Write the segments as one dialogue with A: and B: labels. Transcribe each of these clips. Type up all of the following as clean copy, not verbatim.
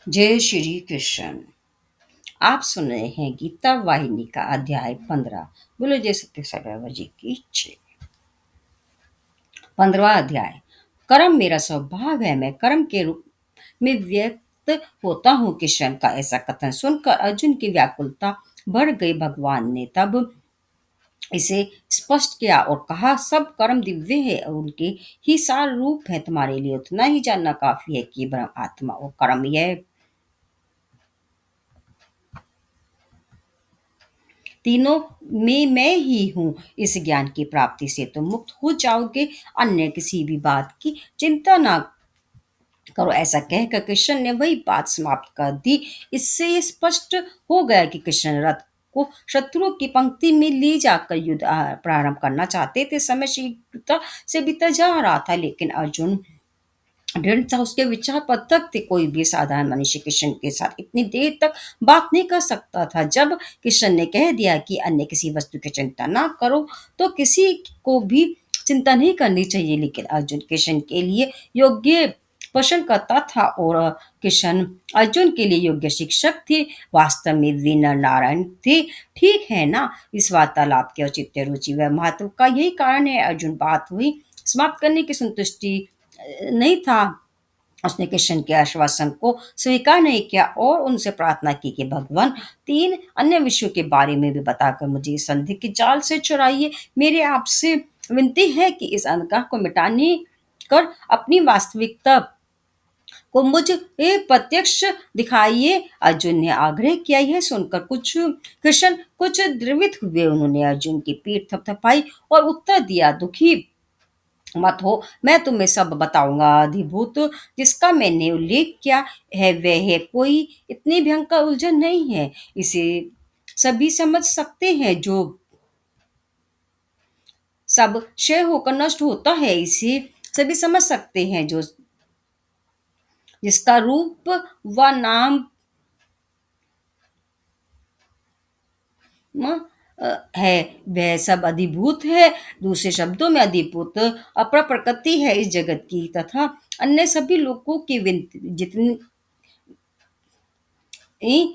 A: जय श्री कृष्ण। आप सुन रहे हैं गीता वाहिनी का अध्याय 15। बोलो जय सत्य साई जी की जय। 15वां अध्याय। कर्म मेरा स्वभाव है, मैं कर्म के रूप में व्यक्त होता हूँ। किशन का ऐसा कथन सुनकर अर्जुन की व्याकुलता बढ़ गई। भगवान ने तब इसे स्पष्ट किया और कहा, सब कर्म दिव्य है और उनके ही सार रूप है। तुम्हारे लिए उतना ही जानना काफी है कि ब्रह्म आत्मा और कर्म यह तीनों में मैं ही हूँ। इस ज्ञान की प्राप्ति से तुम मुक्त हो जाओगे। अन्य किसी भी बात की चिंता ना करो। ऐसा कहकर कृष्ण ने वही बात समाप्त कर दी। इससे ये स्पष्ट हो गया कि कृष्ण रथ को शत्रुओं की पंक्ति में ले जाकर युद्ध प्रारंभ करना चाहते थे। समय शीघ्रता से बीता जा रहा था, लेकिन अर्जुन दृढ़ था। उसके विचार पृथक थे। कोई भी साधारण मनुष्य कृष्ण के साथ इतनी देर तक बात नहीं कर सकता था। जब कृष्ण ने कह दिया कि अन्य किसी वस्तु की चिंता ना करो, तो किसी को भी चिंता नहीं करनी चाहिए। लेकिन अर्जुन कृष्ण के लिए योग्य पसंद करता था और कृष्ण अर्जुन के लिए योग्य शिक्षक थे। वास्तव में वे नर नारायण थे, ठीक है ना। इस वार्तालाप के औचित्य, रुचि व महत्व का यही कारण है। अर्जुन बात हुई समाप्त करने की संतुष्टि नहीं था। उसने कृष्ण के आश्वासन को स्वीकार नहीं किया और उनसे प्रार्थना की कि भगवान, तीन अन्य विषयों के बारे में भी बताकर मुझे इस संधि के जाल से छुड़ाइए। मेरे आपसे विनती है कि इस अंधकार को मिटाने कर अपनी वास्तविकता को मुझे प्रत्यक्ष दिखाइए। अर्जुन ने आग्रह किया। यह सुनकर कृष्ण कुछ द्रवित हुए। उन्होंने अर्जुन की पीठ थपथपाई और उत्तर दिया, दुखी मत हो, मैं तुम्हें सब बताऊंगा। अधिभूत जिसका मैंने उल्लेख किया है वह कोई इतनी भयंकर उलझन नहीं है। इसे सभी समझ सकते हैं। जो सब क्षय होकर नष्ट होता है, इसे सभी समझ सकते हैं। जो जिसका रूप व नाम है वह सब अधिभूत है। दूसरे शब्दों में अधिभूत अपर प्रकृति है इस जगत की, तथा अन्य सभी लोगों की जितनी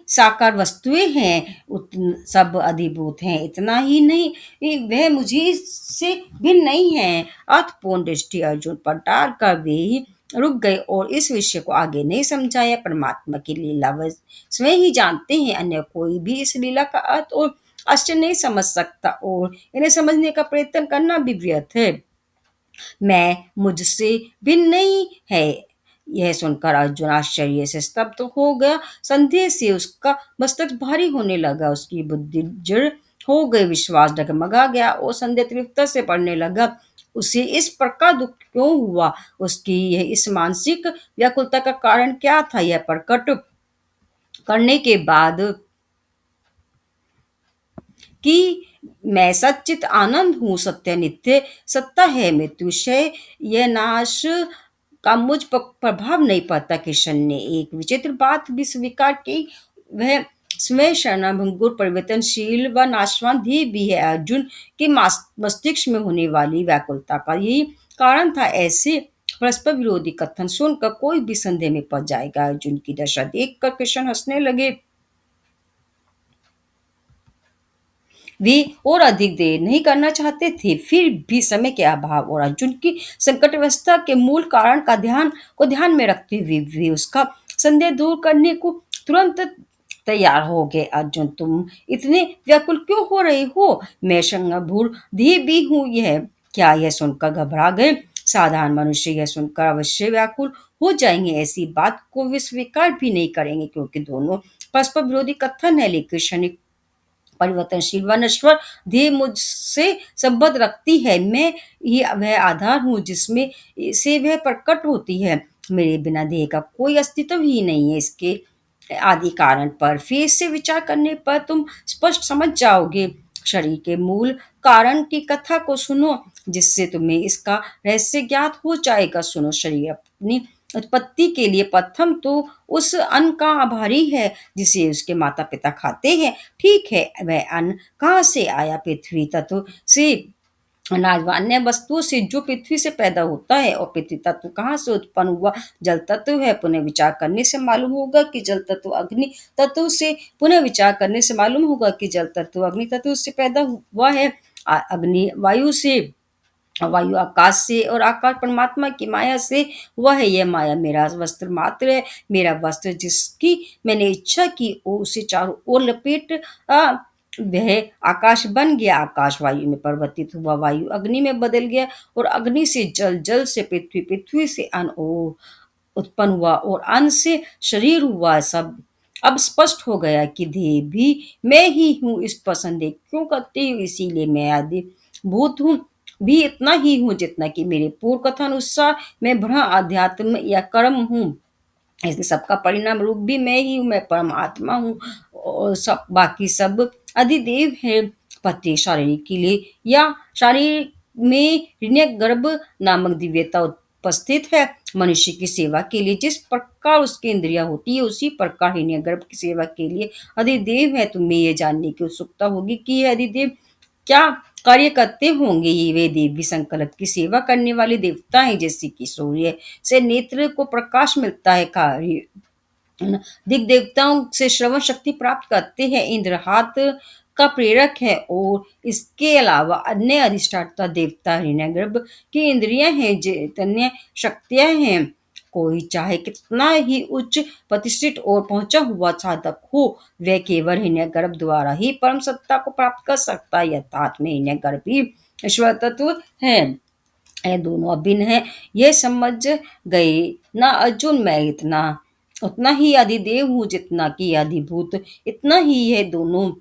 A: साकार वस्तुएं हैं सब अधिभूत हैं। इतना ही नहीं, वह मुझे से भिन्न नहीं है। अर्थपूर्ण दृष्टि अर्जुन पर डालकर वे ही रुक गए और इस विषय को आगे नहीं समझाया। परमात्मा की लीला वह स्वयं ही जानते हैं। अन्य कोई भी इस लीला का अर्थ और आश्चर्य नहीं समझ सकता और इन्हें समझने का प्रयत्न करना भी व्यर्थ है। मैं मुझसे भिन्न नहीं है। यह सुनकर अर्जुन आश्चर्य से स्तब्ध हो गया। संदेह से उसका मस्तक भारी होने लगा। उसकी बुद्धि जड़ हो गई, विश्वास डगमगा गया और संदेह तीव्रता से पड़ने लगा। उसे इस प्रकार दुख क्यों हुआ, उसकी यह इस मानसिक व्याकुलता का कारण क्या था, यह प्रकट करने के बाद कि मैं सच्चित आनंद हूँ, सत्य नित्य सत्ता है, मृत्युशय यह नाश का मुझ पर प्रभाव नहीं पड़ता। कृष्ण ने एक विचित्र बात भी स्वीकार की। वह स्वयं शरणभंगुर, परिवर्तनशील व नाशवान भी है। अर्जुन के मस्तिष्क में होने वाली व्याकुलता का यही कारण था। ऐसे परस्पर विरोधी कथन सुनकर कोई भी संदेह में पड़ जाएगा। अर्जुन की दशा देखकर कृष्ण हंसने लगे। वे और अधिक देर नहीं करना चाहते थे, फिर भी समय के अभाव और अर्जुन की संकट अवस्था के मूल कारण को ध्यान में रखते हुए वे उसका संदेह दूर करने को तुरंत तैयार हो गए। अर्जुन, तुम इतने व्याकुल क्यों हो रहे हो? मैं शंभुर भी हूँ। यह क्या? यह सुनकर घबरा गए। साधारण मनुष्य यह सुनकर अवश्य व्याकुल हो जाएंगे। ऐसी बात को वे स्वीकार भी नहीं करेंगे, क्योंकि दोनों परस्पर विरोधी कथन है। लेकिन क्षणिक परिवर्तनशील व नश्वर देह मुझसे संबंध रखती है। मैं ही वह आधार हूँ जिसमें से वह प्रकट होती है। मेरे बिना देह का कोई अस्तित्व ही नहीं है। इसके आदि कारण पर फिर से विचार करने पर तुम स्पष्ट समझ जाओगे। शरीर के मूल कारण की कथा को सुनो, जिससे तुम्हें इसका रहस्य ज्ञात हो जाएगा। सुनो, शरीर अपनी उत्पत्ति के लिए प्रथम तो उस अन्न का आभारी है जिसे उसके माता पिता खाते हैं। ठीक है, वह अन्न कहाँ से आया? पृथ्वी तत्व से। अनाज व अन्य वस्तुओं से जो पृथ्वी से पैदा होता है। और पृथ्वी तत्व कहाँ से उत्पन्न हुआ? जल तत्व है। पुनः विचार करने से मालूम होगा कि जल तत्व अग्नि तत्व से पुनः विचार करने से मालूम होगा कि जल तत्व अग्नि तत्व से पैदा हुआ है। अग्नि वायु से, वायु आकाश से, और आकाश परमात्मा की माया से हुआ है। यह माया मेरा वस्त्र मात्र है। मेरा वस्त्र जिसकी मैंने इच्छा की और उसे चारों ओर लपेट आ, वह आकाश बन गया। आकाश वायु में परिवर्तित हुआ, वायु अग्नि में बदल गया, और अग्नि से जल, जल से पृथ्वी, पृथ्वी से अन्न और उत्पन्न हुआ, और अन्न से शरीर हुआ। सब अब स्पष्ट हो गया कि देह भी मैं ही हूँ। इस पर संदेह क्यों करते हो? इसीलिए मैं आदि भूत हूँ, भी इतना ही हूँ जितना कि मेरे पूर्व कथन अनुसार मैं ब्रह्म, अध्यात्म या कर्म हूँ। इसलिए सबका परिणाम रूप भी मैं ही हूँ। मैं परमात्मा हूँ, और सब बाकी सब अधिदेव है। प्रत्येक शारीरिक के लिए या शारीर में हिरण्य गर्भ नामक दिव्यता उपस्थित है। मनुष्य की सेवा के लिए जिस प्रकार उसकी इंद्रियां होती है, उसी प्रकार हिरण्य गर्भ की सेवा के लिए अधिदेव है। तुम्हें यह जानने की उत्सुकता होगी कि यह अधिदेव क्या कार्य करते होंगे? ये वे देवी संकल्प की सेवा करने वाले देवता हैं। जैसे कि सूर्य से नेत्र को प्रकाश मिलता है, कार्य दिग देवताओं से श्रवण शक्ति प्राप्त करते हैं। इंद्र हाथ का प्रेरक है, और इसके अलावा अन्य अधिष्ठाता देवता हिरण्यगर्भ की इंद्रियां हैं, चैतन्य शक्तियां हैं। कोई चाहे कितना ही उच्च प्रतिष्ठित और पहुंचा हुआ साधक हो, वह केवल हिरण्यगर्भ द्वारा ही परम सत्ता को प्राप्त कर सकता है। यथार्थ में हिरण्यगर्भ ही ईश्वर तत्व है। ये दोनों अभिन्न है। ये समझ गए ना अर्जुन? मैं इतना उतना ही अधिदेव हूँ जितना कि अधिभूत, इतना ही ये दोनों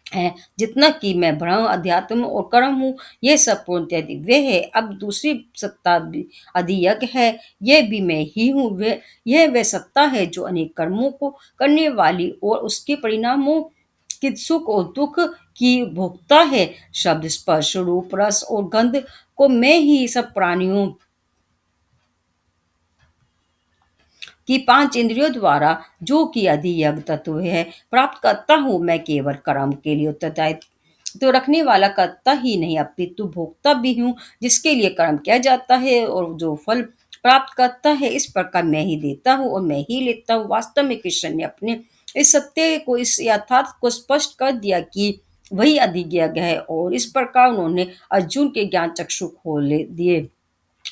A: है जितना कि मैं ब्रह्म, अध्यात्म और कर्म हूँ। ये सब पूर्णतः दिव्य है। अब दूसरी सत्ता भी अधियज्ञ है। यह भी मैं ही हूँ। वह सत्ता है जो अनेक कर्मों को करने वाली और उसके परिणामों कि सुख और दुख की भोगता है। शब्द, स्पर्श, रूप, रस और गंध को मैं ही सब प्राणियों कि पांच इंद्रियों द्वारा, जो कि अधियज्ञ तत्व है, प्राप्त करता हूँ। मैं केवल कर्म के लिए उत्तरदायित्व तो रखने वाला करता ही नहीं, अपितु भोगता भी हूँ, जिसके लिए कर्म किया जाता है और जो फल प्राप्त करता है। इस प्रकार मैं ही देता हूँ और मैं ही लेता हूँ। वास्तव में कृष्ण ने अपने इस सत्य को, इस यथार्थ को स्पष्ट कर दिया कि वही अधिज्ञ है, और इस प्रकार उन्होंने अर्जुन के ज्ञान चक्षु खोल दिए।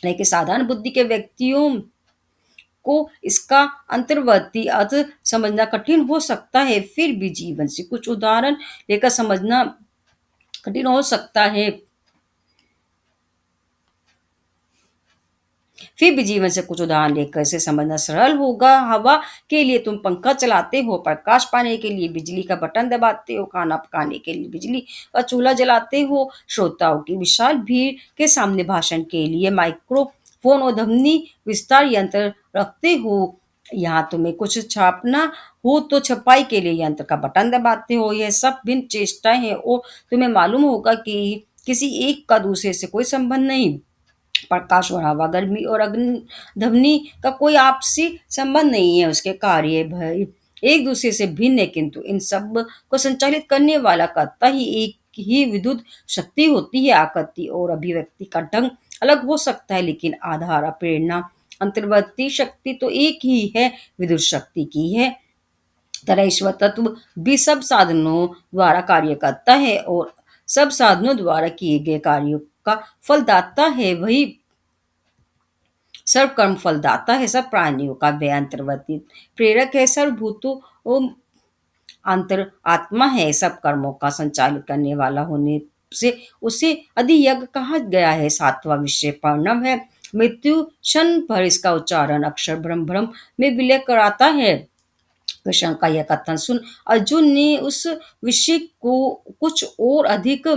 A: लेकिन साधारण बुद्धि के व्यक्तियों को इसका अंतर्वर्ती अर्थ समझना कठिन हो सकता है। फिर भी जीवन से कुछ उदाहरण लेकर समझना कठिन हो सकता है। फिर भी जीवन से कुछ उदाहरण लेकर इसे समझना सरल होगा। हवा के लिए तुम पंखा चलाते हो, प्रकाश पाने के लिए बिजली का बटन दबाते हो, खाना पकाने के लिए बिजली का चूल्हा जलाते हो, श्रोताओं की विशाल भीड़ के सामने भाषण के लिए माइक्रोफोन और ध्वनि विस्तार यंत्र रखते हो। यहाँ तुम्हें कुछ छापना हो तो छपाई के लिए यंत्र का बटन दबाते हो। यह सब भिन्न चेष्टाएं हैं, और तुम्हें मालूम होगा कि किसी एक का दूसरे से कोई संबंध नहीं। प्रकाश और हवा, गर्मी और अग्नि, ध्वनि का कोई आपसी संबंध नहीं है। उसके कार्य भय एक दूसरे से भिन्न है, किंतु इन सब को संचालित करने वाला कर्ता ही एक ही विद्युत शक्ति होती है। आकृति और अभिव्यक्ति का ढंग अलग हो सकता है, लेकिन आधार, प्रेरणा, अंतर्वर्ती शक्ति तो एक ही है, विद्युत शक्ति की है। तरह ईश्वर तत्व भी सब साधनों द्वारा कार्य करता है, और सब साधनों द्वारा किए गए कार्यों का फलदाता है। वही सर्व कर्म फलदाता है। सब प्राणियों का व्यय अंतर्वर्ती प्रेरक है। सर्वभूतों अंतर आत्मा है। सब कर्मों का संचालित करने वाला होने से उसे अधियज्ञ कहा गया है। सातवां विषय प्रणव है। मृत्यु क्षण भर इसका उच्चारण अक्षर ब्रह्म ब्रह्म में विलय कराता है। कृष्ण का यह कथन सुन अर्जुन ने उस विषय को कुछ और अधिक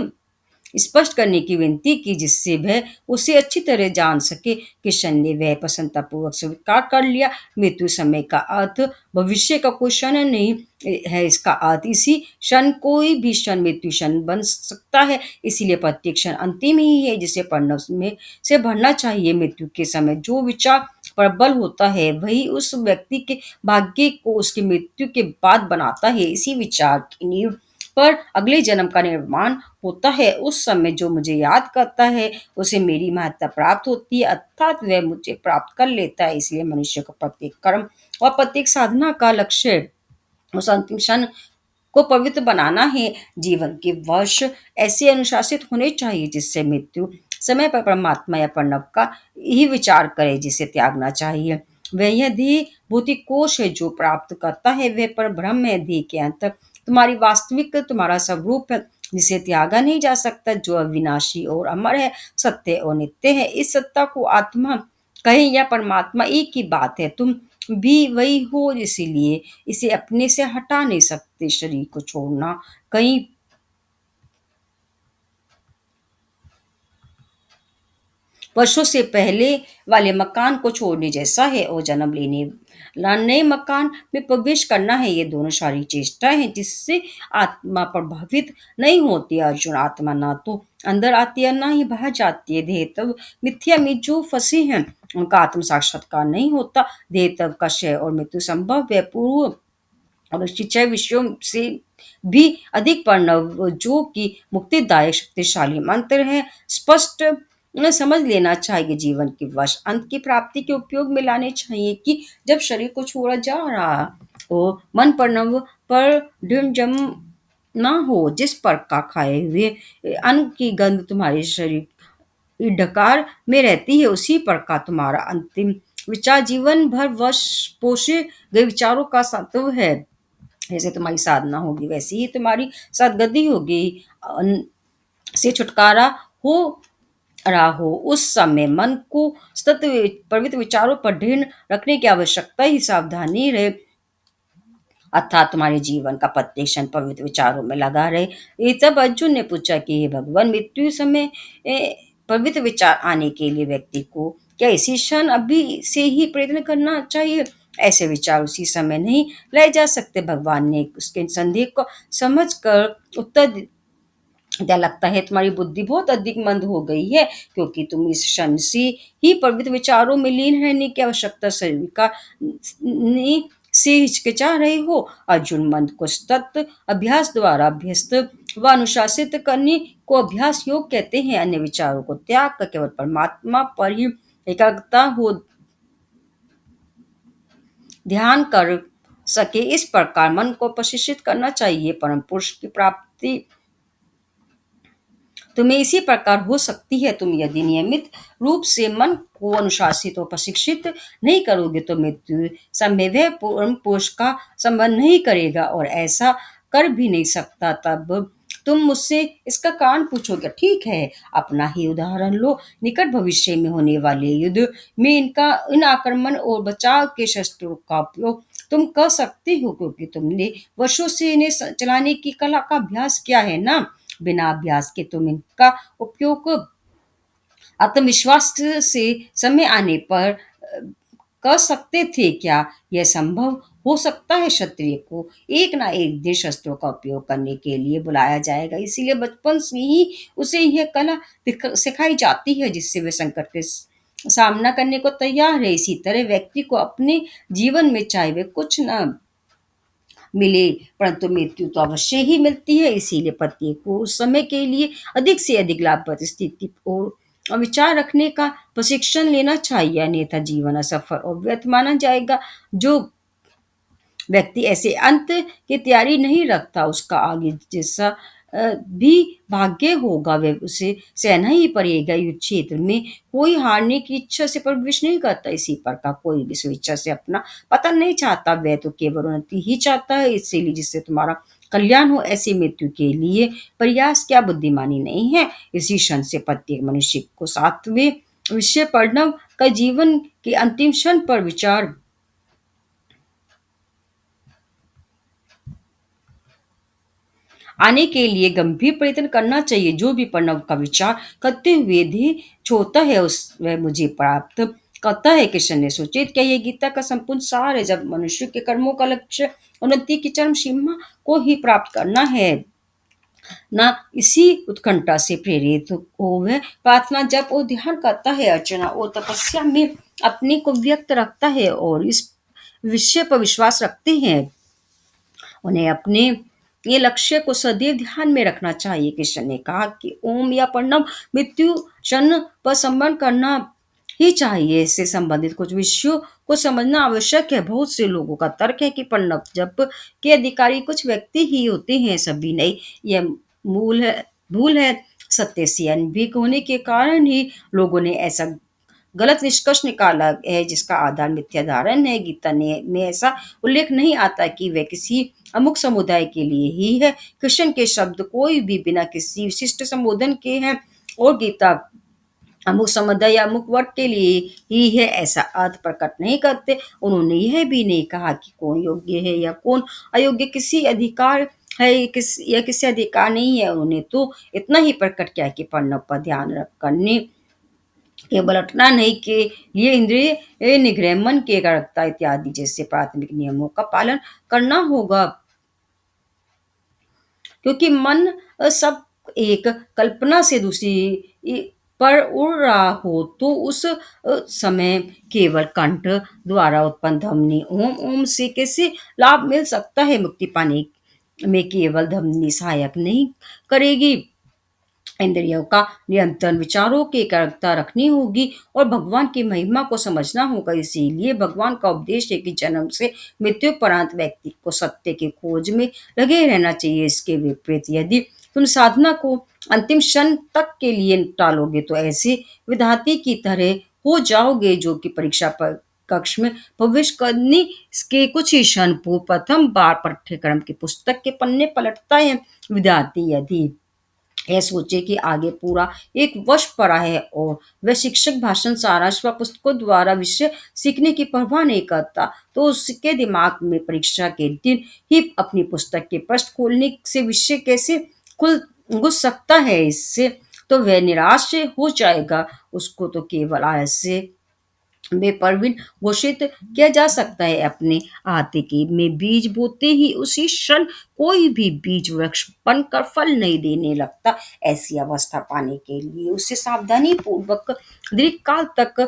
A: स्पष्ट करने की विनती की, जिससे वह उसे अच्छी तरह जान सके। किशन ने वह प्रसन्नतापूर्वक स्वीकार कर लिया। मृत्यु समय का अर्थ भविष्य का कोई क्षण नहीं है, इसका अर्थ इसी क्षण, कोई भी क्षण मृत्यु क्षण बन सकता है। इसीलिए प्रत्येक क्षण अंतिम ही है, जिसे पढ़ना में से भरना चाहिए। मृत्यु के समय जो विचार प्रबल होता है, वही उस व्यक्ति के भाग्य को उसकी मृत्यु के बाद बनाता है। इसी विचार की नींव पर अगले जन्म का निर्माण होता है। उस समय जो मुझे याद करता है, उसे मेरी महत्ता प्राप्त होती है, अर्थात वह मुझे प्राप्त कर लेता है। इसलिए मनुष्य को प्रत्येक कर्म और प्रत्येक साधना का लक्ष्य उस अंतिम क्षण को पवित्र बनाना है। जीवन के वर्ष ऐसे अनुशासित होने चाहिए जिससे मृत्यु समय पर परमात्मा या प्रणव का ही विचार करे, जिसे त्यागना चाहिए। वह यह देह भौतिक कोश है जो प्राप्त करता है, वह पर ब्रह्म है। देह के अंत तुम्हारी वास्तविक तुम्हारा स्वरूप है, जिसे त्यागा नहीं जा सकता, जो अविनाशी और अमर है, सत्य और नित्य है। इस सत्ता को आत्मा कहें या परमात्मा, एक ही बात है। तुम भी वही हो, इसीलिए इसे अपने से हटा नहीं सकते। शरीर को छोड़ना कहीं वर्षों से पहले वाले मकान को छोड़ने जैसा है और जन्म लेने ला नए मकान में प्रवेश करना है। ये दोनों शारीरिक चेष्टाएं हैं जिससे आत्मा प्रभावित नहीं होती। अर्जुन, आत्मा ना तो अंदर आती है ना ही बाहर जाती है। देह तब मिथ्या में जो फंसे हैं उनका आत्म साक्षात्कार नहीं होता। देह तब का क्षय और मृत्यु संभव है। पूर्व और शिक्षाई विषयों से भी अधिक प्रणव जो कि मुक्तिदायक शक्तिशाली मंत्र है, स्पष्ट समझ लेना चाहिए। जीवन के वर्ष अंत की प्राप्ति के उपयोग में लाने चाहिए कि जब शरीर को छोड़ा जा रहा हो, मन प्रणव पर दृढ़ जम ना हो। जिस पर का खाए हुए अन्न की गंध तुम्हारे शरीर डकार में रहती है, उसी पर का तुम्हारा अंतिम विचार जीवन भर वश पोषे गए विचारों का सत्व है। जैसे तुम्हारी साधना होगी वैसे ही तुम्हारी सदगति होगी। से छुटकारा हो रहा हो, उस समय मन को सतत पवित्र विचारों पर ढेर रखने की आवश्यकता ही सावधानी रहे, अर्थात तुम्हारे जीवन का प्रत्येक क्षण पवित्र विचारों में लगा रहे। ये तब अर्जुन ने पूछा कि हे भगवान, मृत्यु समय पवित्र विचार आने के लिए व्यक्ति को क्या इसी क्षण अभी से ही प्रयत्न करना चाहिए? ऐसे विचार उसी समय नहीं लाए जा सकते। भगवान ने उसके संदेह को समझ कर उत्तर क्या लगता है तुम्हारी बुद्धि बहुत अधिक मंद हो गई है, क्योंकि तुम इस क्षण से ही पवित्र विचारों में लीन रहने की आवश्यकता स्वीकार ने से हिचकिचा रहे हो। अर्जुन, मन को सतत अभ्यास द्वारा अभ्यस्त व अनुशासित करने को अभ्यास योग कहते हैं। अन्य विचारों को त्याग कर केवल परमात्मा पर ही एकाग्रता हो ध्यान कर सके, इस प्रकार मन को प्रशिक्षित करना चाहिए। परम पुरुष की प्राप्ति तुम्हें इसी प्रकार हो सकती है। तुम यदि नियमित रूप से मन को अनुशासित और प्रशिक्षित नहीं करोगे तो मृत्यु समय वह परम पुरुष का संबंध नहीं करेगा और ऐसा कर भी नहीं सकता। तब तुम मुझसे इसका कारण पूछोगे। ठीक है, अपना ही उदाहरण लो। निकट भविष्य में होने वाले युद्ध में इन आक्रमण और बचाव के शस्त्रों का उपयोग तुम कर सकते हो, क्योंकि तुमने वर्षों से इन्हें चलाने की कला का अभ्यास किया है ना। बिना अभ्यास के तुम इनका उपयोग आत्मविश्वास से समय आने पर कर सकते थे क्या? यह संभव हो सकता है। क्षत्रिय को एक ना एक दिन शस्त्रों का उपयोग करने के लिए बुलाया जाएगा, इसीलिए बचपन से ही उसे यह कला सिखाई जाती है, जिससे वे संकट के सामना करने को तैयार है। इसी तरह व्यक्ति को अपने जीवन में चाहे वे कुछ न मिले, परंतु मृत्यु तो अवश्य ही मिलती है। इसीलिए प्रत्येक को उस समय के लिए अधिक से अधिक लाभप्रद स्थिति और विचार रखने का प्रशिक्षण लेना चाहिए, अन्यथा जीवन असफल और व्यर्थ माना जाएगा। जो व्यक्ति ऐसे अंत की तैयारी नहीं रखता, उसका आगे जैसा भी भाग्य होगा वह उसे सहना ही पड़ेगा। युद्ध क्षेत्र में कोई हारने की इच्छा से प्रवेश नहीं करता, इसी प्रकार कोई भी स्वेच्छा से अपना पतन नहीं चाहता, वह तो केवल उन्नति ही चाहता है। इसीलिए जिससे तुम्हारा कल्याण हो ऐसी मृत्यु के लिए प्रयास क्या बुद्धिमानी नहीं है। इसी क्षण से प्रत्येक मनुष्य को सातवें विषय पढ़ना का जीवन के अंतिम क्षण पर विचार आने के लिए गंभीर प्रयत्न करना चाहिए। जो भी प्रणव का विचार करते हुए भी छोड़ता है उस वह मुझे प्राप्त करता है। कृष्ण ने सूचित किया, यह गीता का संपूर्ण सार है। जब मनुष्य के कर्मों का लक्ष्य उन्नति की चरम सीमा को ही प्राप्त करना है, ना इसी उत्कंठा से प्रेरित हो वह प्रार्थना जब वो ध्यान करता है, अर्चना और तपस्या में अपने को व्यक्त रखता है और इस विषय पर विश्वास रखते हैं, उन्हें अपने ये लक्ष्य को सदैव ध्यान में रखना चाहिए। कृष्ण ने कहा कि ओम या प्रणव मृत्यु क्षण पर संबंध करना ही चाहिए। इससे संबंधित कुछ विषयों को समझना आवश्यक है। बहुत से लोगों का तर्क है कि प्रणव जप के अधिकारी कुछ व्यक्ति ही होते हैं, सभी नहीं। यह मूल है भूल है। सत्य से अनभिज्ञ होने के कारण ही लोगों ने ऐसा गलत निष्कर्ष निकाला है, जिसका आधार मिथ्या धारण है। गीता ने में ऐसा उल्लेख नहीं आता कि वह किसी अमुक समुदाय के लिए ही है। कृष्ण के शब्द कोई भी बिना किसी विशिष्ट संबोधन के हैं, और गीता अमुक समुदाय या अमुक वर्ग के लिए ही है ऐसा अर्थ प्रकट नहीं करते। उन्होंने यह भी नहीं कहा कि कौन योग्य है या कौन अयोग्य, किसी अधिकार है या किसी अधिकार नहीं है। उन्होंने तो इतना ही प्रकट किया कि प्रणव पर ध्यान रख करने केवल रटना नहीं के लिए इंद्रिय निग्रह, मन की एकाग्रता इत्यादि जैसे प्राथमिक नियमों का पालन करना होगा। क्योंकि मन सब एक कल्पना से दूसरी पर उड़ रहा हो, तो उस समय केवल कंठ द्वारा उत्पन्न ध्वनि ओम ओम से कैसे लाभ मिल सकता है। मुक्ति पाने में केवल ध्वनि सहायक नहीं करेगी, इंद्रियों का नियंत्रण, विचारों की एकाग्रता रखनी होगी और भगवान की महिमा को समझना होगा। इसीलिए भगवान का उपदेश है कि जन्म से मृत्यु पर्यंत व्यक्ति को सत्य की खोज में लगे रहना चाहिए। इसके विपरीत यदि तुम साधना को अंतिम क्षण तक के लिए टालोगे तो ऐसे विधाती की तरह हो जाओगे जो कि परीक्षा पर कक्ष में प्रवेश करने के कुछ ही क्षण पूर्व प्रथम बार पाठ्यक्रम की पुस्तक के पन्ने पलटता है। विद्यार्थी यदि यह सोचे कि आगे पूरा एक वर्ष पढ़ा है और वह शिक्षक भाषण, सारांश व पुस्तकों द्वारा विषय सीखने की परवाह नहीं करता, तो उसके दिमाग में परीक्षा के दिन ही अपनी पुस्तक के पृष्ठ खोलने से विषय कैसे खुल घुस सकता है। इससे तो वह निराश हो जाएगा। उसको तो केवल आलस्य में प्रवीण घोषित किया जा सकता है। अपने आतिकी में बीज बोते ही उसी क्षण कोई भी बीज वृक्ष बनकर फल नहीं देने लगता। ऐसी अवस्था पाने के लिए उसे सावधानी पूर्वक दीर्घ काल तक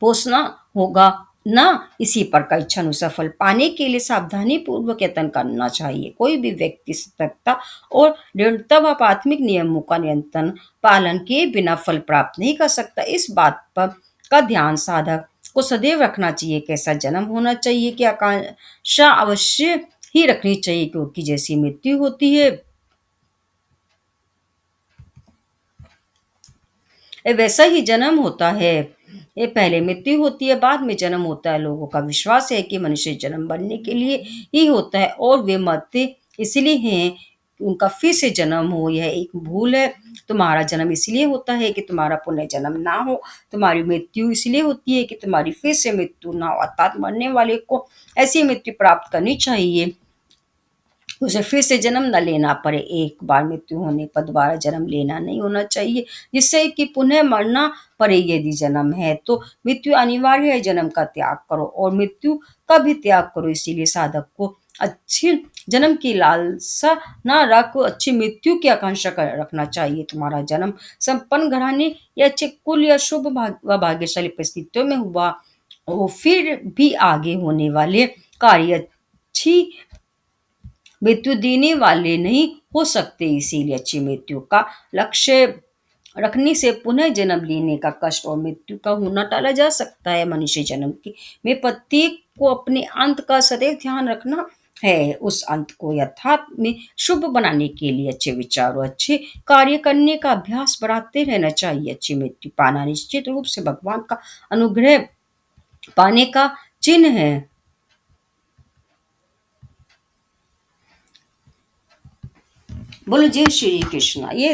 A: पोसना होगा ना। इसी पर कई क्षण सफल पाने के लिए सावधानी पूर्वक यत्न करना चाहिए। कोई भी व्यक्ति सतर्कता और दृढ़ता व प्राथमिक नियमों का नियंत्रण पालन किए बिना फल प्राप्त नहीं कर सकता। इस बात पर का ध्यान साधक को सदैव रखना चाहिए। कैसा जन्म होना चाहिए कि आकांक्षा अवश्य ही रखनी चाहिए, क्योंकि जैसी मृत्यु होती है ये वैसा ही जन्म होता है। ये पहले मृत्यु होती है, बाद में जन्म होता है। लोगों का विश्वास है कि मनुष्य जन्म बनने के लिए ही होता है और वे मरते इसलिए हैं कि उनका फिर से जन्म हो। यह एक भूल है। तुम्हारा जन्म इसलिए होता है कि तुम्हारा पुनर्जन्म ना हो। तुम्हारी मृत्यु इसलिए होती है कि तुम्हारी फिर से मृत्यु ना हो। अर्थात मरने वाले को ऐसी मृत्यु प्राप्त करनी चाहिए उसे फिर से जन्म न लेना पड़े। एक बार मृत्यु होने पर दोबारा जन्म लेना नहीं होना चाहिए, जिससे कि पुनः मरना पड़े। यदि जन्म है तो मृत्यु अनिवार्य है। जन्म का त्याग करो और मृत्यु का भी त्याग करो। इसीलिए साधक को अच्छी जन्म की लालसा ना रखो, अच्छी मृत्यु की आकांक्षा रखना चाहिए। तुम्हारा जन्म संपन्न घराने या अच्छे कुल या शुभ व भाग्यशाली परिस्थितियों में हुआ हो, फिर भी आगे होने वाले कार्य अच्छी मृत्यु देने वाले नहीं हो सकते। इसीलिए अच्छी मृत्यु का लक्ष्य रखने से पुनः जन्म लेने का कष्ट और मृत्यु का होना टाला जा सकता है। मनुष्य जन्म की में प्रत्येक को अपने अंत का सदैव ध्यान रखना है। उस अंत को यथार्थ में शुभ बनाने के लिए अच्छे विचार और अच्छे कार्य करने का अभ्यास बढ़ाते रहना चाहिए। अच्छी मृत्यु पाना निश्चित रूप से भगवान का अनुग्रह पाने का चिन्ह है। बोलो जय श्री कृष्णा। ये